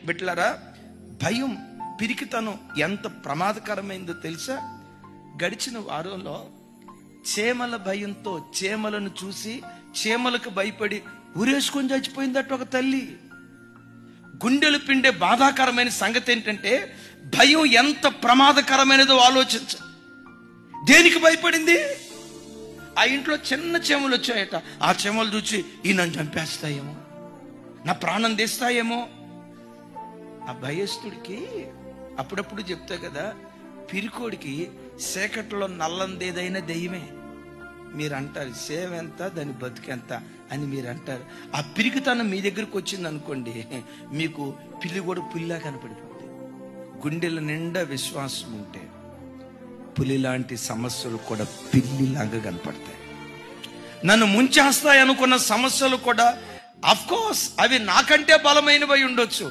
బిడ్డలారా, భయం, పిరికితనం ఎంత ప్రమాదకరమైందో తెలుసా? గడిచిన వారంలో చీమల భయంతో, చీమలను చూసి చీమలకు భయపడి ఉరేసుకొని చచ్చిపోయిందట ఒక తల్లి. గుండెలు పిండే బాధాకరమైన సంగతి ఏంటంటే, భయం ఎంత ప్రమాదకరమైనదో ఆలోచించ. దేనికి భయపడింది? ఆ ఇంట్లో చిన్న చీమలు వచ్చాయట. ఆ చీమలు చూసి ఈ నన్ను చంపేస్తాయేమో, నా ప్రాణం తీస్తాయేమో. ఆ భయస్థుడికి అప్పుడప్పుడు చెప్తా కదా, పిరికోడికి చీకట్లో నల్లందేదైనా దెయ్యమే. మీరు అంటారు సేవ ఎంత, దాని బతుకెంత అని మీరు అంటారు. ఆ పిరికితనం మీ దగ్గరకు వచ్చింది అనుకోండి, మీకు పిల్లి కూడా పులిలా కనపడిపోతుంది. గుండెల నిండా విశ్వాసం ఉంటే పులి లాంటి సమస్యలు కూడా పిల్లిలాగా కనపడతాయి. నన్ను ముంచేస్తాయి అనుకున్న సమస్యలు కూడా అఫ్ కోర్స్ అవి నాకంటే బలమైనవి ఉండొచ్చు,